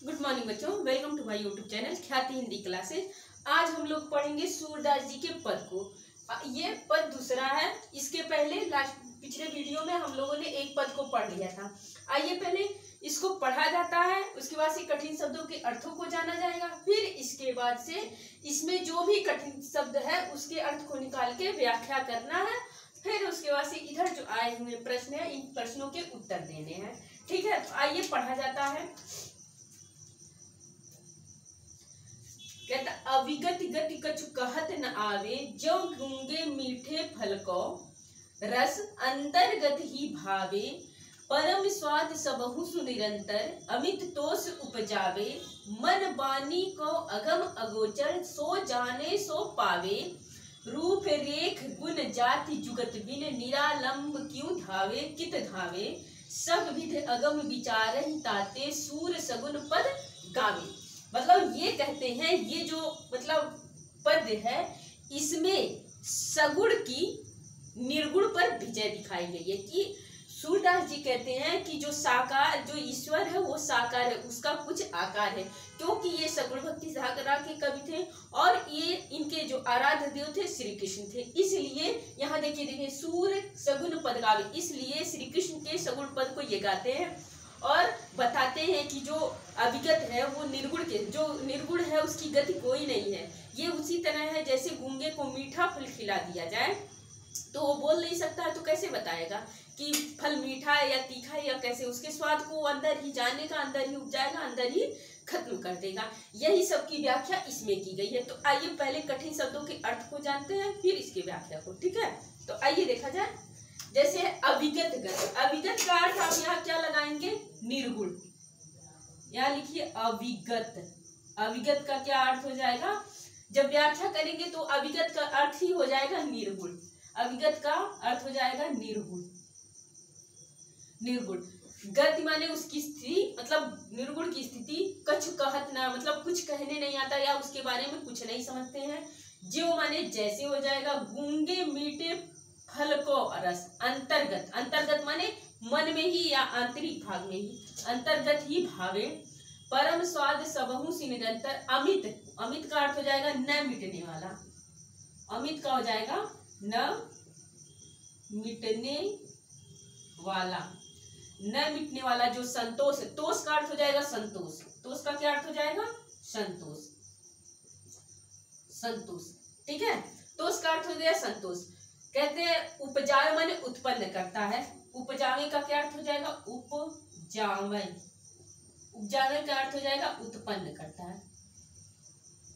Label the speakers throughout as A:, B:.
A: Good morning बच्चों, welcome to my YouTube channel Khyati Hindi classes. आज हम लोग पढ़ेंगे सूरदास जी के पद को। ये पद दूसरा है। इसके पहले पिछले वीडियो में हम लोगों ने एक पद को पढ़ लिया था। आइए पहले इसको पढ़ा जाता है, उसके बाद से कठिन शब्दों के अर्थों को जाना जाएगा। फिर इसके बाद से इसमें जो भी कठिन शब्द है उसके अर्थ को निकाल के व्याख्या करना है। फिर उसके बाद से इधर जो आए हुए प्रश्न है, इन प्रश्नों के उत्तर देने हैं। ठीक है, तो आइए पढ़ा जाता है। कहता अविगत गति कछु कहत न आवे, जो गूंगे मीठे फल को रस अंतर्गत ही भावे। परम स्वाद सबहु सुनिरंतर, अमित तोष उपजावे। मन बानी को अगम अगोचर, सो जाने सो पावे। रूप रेख गुण जाति जुगत बिन, निरालंब क्यों धावे कित धावे। सब विध अगम विचारहि ताते, सूर सगुन पद गावे। मतलब ये कहते हैं, ये जो मतलब पद है इसमें सगुण की निर्गुण पर विजय दिखाई गई है। कि सूरदास जी कहते हैं कि जो साकार, जो ईश्वर है वो साकार है, उसका कुछ आकार है। क्योंकि ये सगुण भक्ति सागरा के कवि थे और ये इनके जो आराध्य देव थे श्री कृष्ण थे। इसलिए यहाँ देखिए सूर सगुन पद गावे, इसलिए श्री कृष्ण के सगुण पद को ये गाते हैं और बताते हैं कि जो अविगत है वो निर्गुण के, जो निर्गुण है उसकी गति कोई नहीं है। ये उसी तरह है जैसे गूंगे को मीठा फल खिला दिया जाए तो वो बोल नहीं सकता है, तो कैसे बताएगा कि फल मीठा है या तीखा है, या कैसे उसके स्वाद को अंदर ही जानेगा, अंदर ही उपजाएगा, अंदर ही खत्म कर देगा। यही सब की व्याख्या इसमें की गई है। तो आइए पहले कठिन शब्दों के अर्थ को जानते हैं, फिर इसकी व्याख्या को। ठीक है, तो आइए देखा जाए। जैसे अविगत गति, अविगत का अर्थ आप यहाँ क्या लगाएंगे? निर्गुण। यहाँ लिखिए अविगत। अविगत का क्या अर्थ हो जाएगा? जब व्याख्या करेंगे तो अविगत का अर्थ ही हो जाएगा निर्गुण। अविगत का अर्थ हो जाएगा निर्गुण। निर्गुण गति माने उसकी स्थिति, मतलब निर्गुण की स्थिति। कछु कहत ना, मतलब कुछ कहने नहीं आता या उसके बारे में कुछ नहीं समझते हैं। जो माने जैसे हो जाएगा। गूंगे मीठे फल को रस अंतर्गत, अंतर्गत माने मन में ही या आंतरिक भाग में ही, अंतर्गत ही भावे। परम स्वाद सबहु सि निरंतर, अमित, अमित का अर्थ हो जाएगा न मिटने वाला। अमित का हो जाएगा न मिटने वाला, न मिटने वाला। जो संतोष, तोष का अर्थ हो जाएगा संतोष। तोष का क्या अर्थ हो जाएगा? संतोष, संतोष। ठीक है, तोष का अर्थ हो गया संतोष। कहते हैं उपजावे माने उत्पन्न करता है। उपजावे का क्या अर्थ हो जाएगा? उपजावे। उपजावे का अर्थ हो जाएगा उत्पन्न करता है,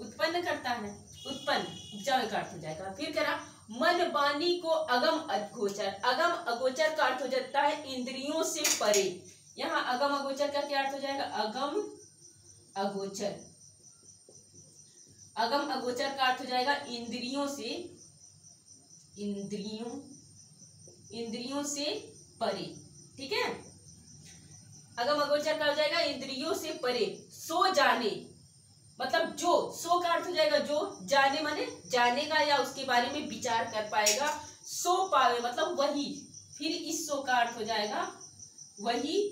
A: उत्पन्न करता है, उत्पन्न। उपजावे का अर्थ हो जाएगा। फिर कह रहा मन बानी को अगम अगोचर। अगम अगोचर का अर्थ हो जाता है इंद्रियों से परे। यहाँ अगम अगोचर का क्या अर्थ हो जाएगा? अगम अगोचर। अगम अगोचर का अर्थ हो जाएगा इंद्रियों से, इंद्रियों, इंद्रियों से परे। ठीक है, अगम अगोचर का हो जाएगा इंद्रियों से परे। सो जाने, मतलब जो, सो का अर्थ हो जाएगा जो, जाने माने जानेगा या उसके बारे में विचार कर पाएगा। सो पावे मतलब वही। फिर इस सो का अर्थ हो जाएगा वही।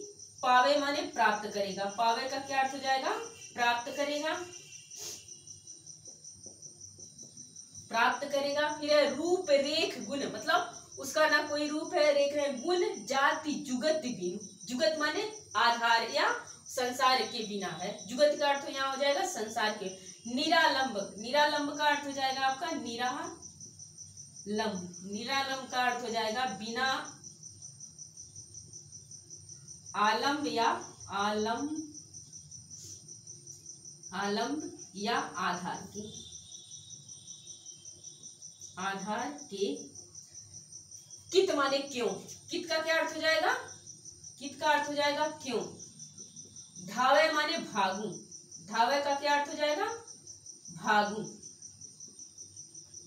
A: पावे माने प्राप्त करेगा। पावे का क्या अर्थ हो जाएगा? प्राप्त करेगा, प्राप्त करेगा। फिर रूप रेख गुण, मतलब उसका ना कोई रूप है, रेख है। गुण जाति जुगत बिन, जुगत माने आधार या संसार के बिना है। जुगत का अर्थ यहाँ हो जाएगा संसार के। निरालंब, निरालंब का अर्थ हो जाएगा आपका निरालंब। निरालंब का अर्थ हो जाएगा बिना आलंब या आलंब, आलंब या आधार के, आधार के। कित माने क्यों। कित का क्या अर्थ हो जाएगा? कित का अर्थ हो जाएगा क्यों। धावे माने भागू। धावे का क्या अर्थ हो जाएगा? भागू।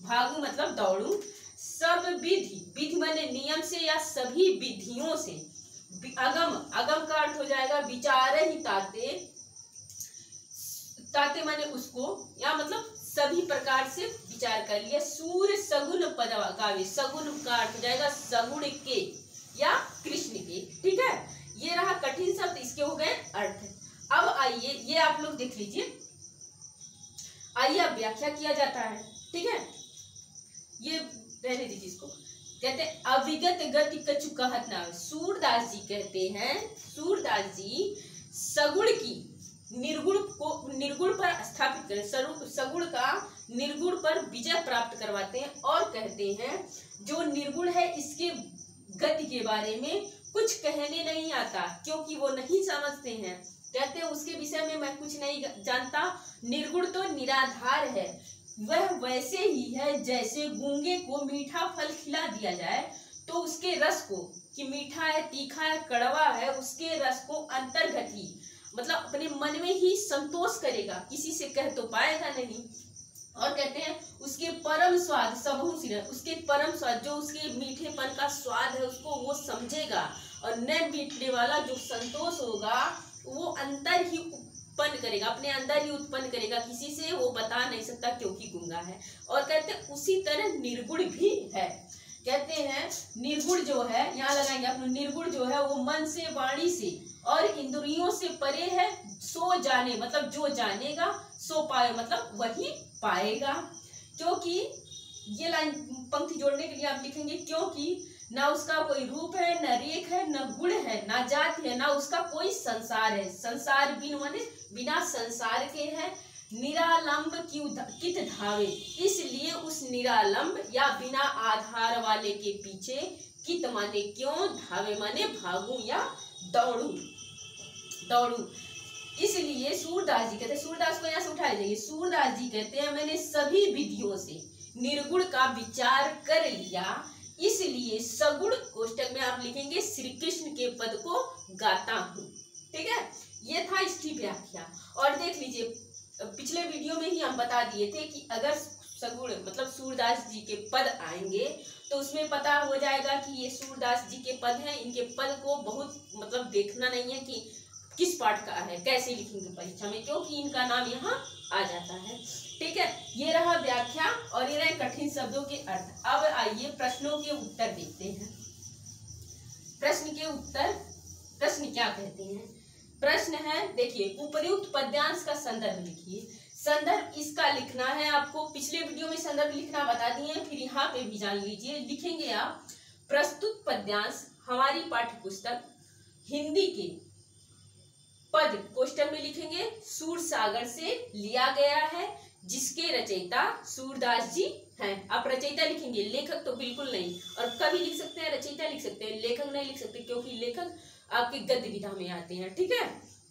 A: भागू मतलब दौड़ू। सब विधि, विधि माने नियम से या सभी विधियों से। अगम, अगम का अर्थ हो जाएगा विचार ही ताते। ताते माने उसको, या मतलब सभी प्रकार से विचार कर लिया। सूर सगुन पद गावे। सगुन का अर्थ हो जाएगा सगुण के या कृष्ण के। ठीक है, ये रहा कठिन शब्द, इसके हो गए अर्थ। अब आइए ये आप लोग देख लीजिए, आइए अब व्याख्या किया जाता है। ठीक है, ये रहने दीजिए इसको। कहते हैं अविगत गति कछु कहत ना। सूरदास जी कहते हैं, सूरदास जी सगुण की निर्गुण को निर्गुण पर स्थापित करें, सगुण का निर्गुण पर विजय प्राप्त करवाते हैं और कहते हैं जो निर्गुण है इसके गति के बारे में कुछ कहने नहीं आता, क्योंकि वो नहीं समझते हैं। कहते हैं उसके विषय में मैं कुछ नहीं जानता, निर्गुण तो निराधार है, वह वैसे ही है जैसे गूंगे को मीठा फल खिला दिया जाए तो उसके रस को, कि मीठा है, तीखा है, कड़वा है, उसके रस को अंतर्गत ही मतलब अपने मन में ही संतोष करेगा, किसी से कह तो पाएगा नहीं। और कहते हैं उसके परम स्वाद सबहु सिर, उसके परम स्वाद जो उसके मीठेपन का स्वाद है उसको वो समझेगा, और न मीठने वाला जो संतोष होगा वो अंतर ही उत्पन्न करेगा, अपने अंदर ही उत्पन्न करेगा, किसी से वो बता नहीं सकता क्योंकि गूंगा है। और कहते हैं उसी तरह निर्गुण भी है। कहते हैं निर्गुण जो है, यहाँ लगाएंगे आप, निर्गुण जो है वो मन से, वाणी से और इंद्रियों से परे है, सो जाने मतलब जो जानेगा सो पाए मतलब वही पाएगा। क्योंकि ये लाइन पंक्ति जोड़ने के लिए आप लिखेंगे क्योंकि ना उसका कोई रूप है, न रेख है, न गुण है, ना जाति है, ना उसका कोई संसार है, संसार बिन माने बिना संसार के है, निरालंब कित धावे, इसलिए उस निरालंब या बिना आधार वाले के पीछे कित माने क्यों, धावे माने भागू या दौड़ू, दौड़ू। इसलिए सूरदास जी कहते हैं, सूरदास को यहाँ से उठाया जाइए, सूरदास जी कहते हैं मैंने सभी विधियों से निर्गुण का विचार कर लिया, इसलिए सगुण कोष्टक में आप लिखेंगे श्री कृष्ण के पद को गाता हूँ। ठीक है, ये था इसकी व्याख्या। और देख लीजिए पिछले वीडियो में ही हम बता दिए थे कि अगर सगुण मतलब सूरदास जी के पद आएंगे तो उसमें पता हो जाएगा कि ये सूरदास जी के पद हैं, इनके पद को बहुत मतलब देखना नहीं है कि किस पाठ का है, कैसे लिखेंगे परीक्षा में, क्योंकि इनका नाम यहाँ आ जाता है। ठीक है, ये रहा व्याख्या और ये रहे कठिन शब्दों के अर्थ। अब आइए प्रश्नों के उत्तर देखते हैं। प्रश्न के उत्तर, प्रश्न क्या कहते हैं? प्रश्न है, देखिए उपर्युक्त पद्यांश का संदर्भ लिखिए। संदर्भ इसका लिखना है आपको, पिछले वीडियो में संदर्भ लिखना बता दिए, फिर यहाँ पे भी जान लीजिए। लिखेंगे आप प्रस्तुत पद्यांश हमारी पाठ्य पुस्तक हिंदी के पद कोष्टक में लिखेंगे सूरसागर से लिया गया है, जिसके रचयिता सूरदास जी हैं। आप रचयिता लिखेंगे, लेखक तो बिल्कुल नहीं, और कभी लिख सकते हैं रचयिता लिख सकते हैं, लेखक नहीं लिख सकते क्योंकि लेखक आपके गद्य विधा में आते हैं। ठीक है,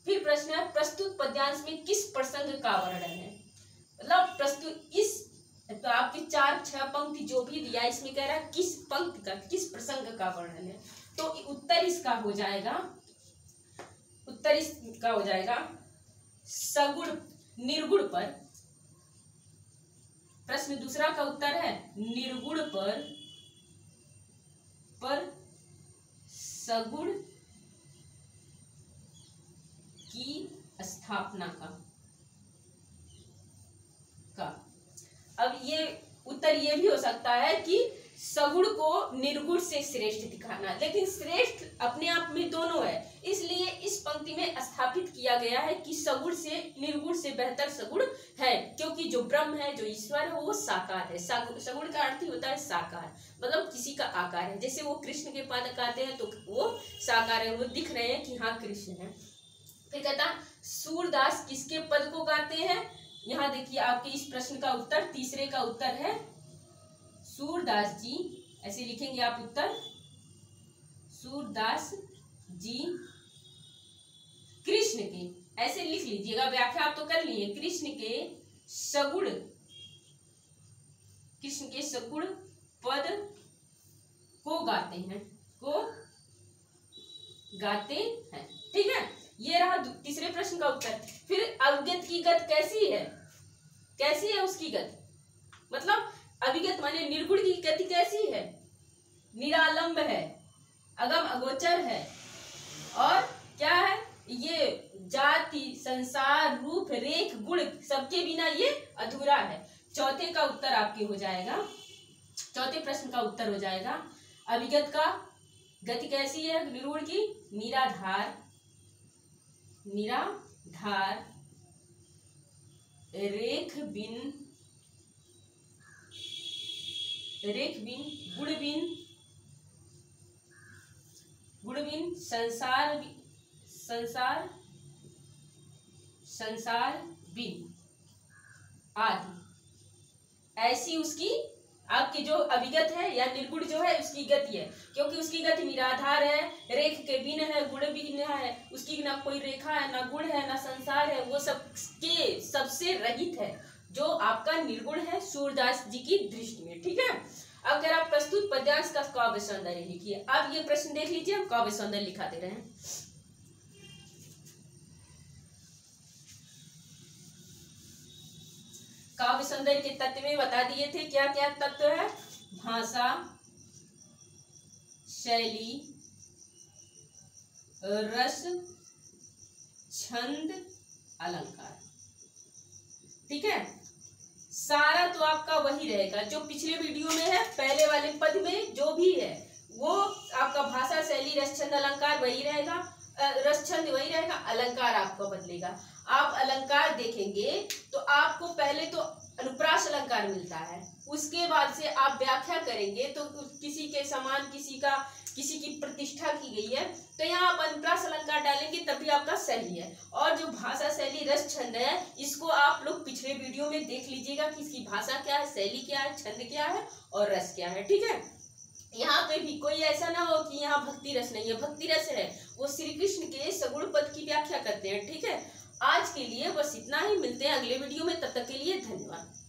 A: फिर प्रश्न है प्रस्तुत पद्यांश में किस प्रसंग का वर्णन है, मतलब प्रस्तुत इस तो आपके 4-6 पंक्ति जो भी दिया इसमें कह रहा है किस पंक्ति का, किस प्रसंग का वर्णन है, तो उत्तर इसका हो जाएगा, उत्तर इसका हो जाएगा सगुण निर्गुण पर। प्रश्न दूसरा का उत्तर है निर्गुण पर सगुण की स्थापना का। अब ये उत्तर ये भी हो सकता है कि सगुण को निर्गुण से श्रेष्ठ दिखाना, लेकिन श्रेष्ठ अपने आप में दोनों है, इसलिए इस पंक्ति में स्थापित किया गया है कि सगुण से निर्गुण से बेहतर सगुण है, क्योंकि जो ब्रह्म है, जो ईश्वर है, वो साकार है। सगुण का अर्थ ही होता है साकार, मतलब किसी का आकार है। जैसे वो कृष्ण के पद गाते हैं तो वो साकार है, वो दिख रहे हैं कि हाँ कृष्ण है। फिर कहता सूरदास किसके पद को गाते हैं, यहाँ देखिए आपके इस प्रश्न का उत्तर, तीसरे का उत्तर है सूरदास जी, ऐसे लिखेंगे आप उत्तर, सूरदास जी कृष्ण के, ऐसे लिख लीजिएगा, व्याख्या आप तो कर लिए, कृष्ण के सगुण पद को गाते हैं, ठीक है। ये रहा तीसरे प्रश्न का उत्तर। फिर अविगत की गत कैसी है, कैसी है उसकी गत, मतलब अविगत माने निर्गुण की गति कैसी है, निरालंब है, अगम अगोचर है, और क्या है, ये जाति संसार रूप रेख गुण सबके बिना ये अधूरा है। चौथे का उत्तर आपके हो जाएगा, चौथे प्रश्न का उत्तर हो जाएगा अविगत का गति कैसी है निर्गुण की, निराधार धार, रेख बिन, गुणबिन, संसार बिन आदि। ऐसी उसकी आपकी जो अभिगत है या निर्गुण जो है उसकी गति है, क्योंकि उसकी गति निराधार है, रेख के बिन है, गुण बिन है, उसकी ना कोई रेखा है, ना गुण है, ना संसार है, वो सबके सबसे रहित है, जो आपका निर्गुण है सूरदास जी की दृष्टि में। ठीक है, अगर आप प्रस्तुत पद्यांश का काव्य सौंदर्य लिखिए। अब ये प्रश्न देख लीजिए, हम काव्य सौंदर्य लिखा दे रहे हैं। काव्य सौंदर्य के तत्व में बता दिए थे, क्या क्या तत्व है? भाषा, शैली, रस, छंद, अलंकार। ठीक है, सारा तो आपका वही रहेगा जो पिछले वीडियो में है। पहले वाले पद में जो भी है वो आपका भाषा, शैली, रस, छंद, अलंकार वही रहेगा। रस, छंद वही रहेगा, अलंकार आपको बदलेगा। आप अलंकार देखेंगे तो आपको पहले तो अनुप्रास अलंकार मिलता है, उसके बाद से आप व्याख्या करेंगे तो किसी के समान किसी की प्रतिष्ठा की गई है, तो यहाँ आप अनुप्रास अलंकार डालेंगे तभी आपका सही है। और जो भाषा, शैली, रस, छंद है, इसको आप लोग पिछले वीडियो में देख लीजिएगा कि इसकी भाषा क्या है, शैली क्या है, छंद क्या है और रस क्या है। ठीक है, यहाँ पे भी कोई ऐसा ना हो कि यहाँ भक्ति रस नहीं है, भक्ति रस है, वो श्री कृष्ण के सगुण पद की व्याख्या करते हैं। ठीक है, आज के लिए बस इतना ही, मिलते हैं अगले वीडियो में, तब तक के लिए धन्यवाद।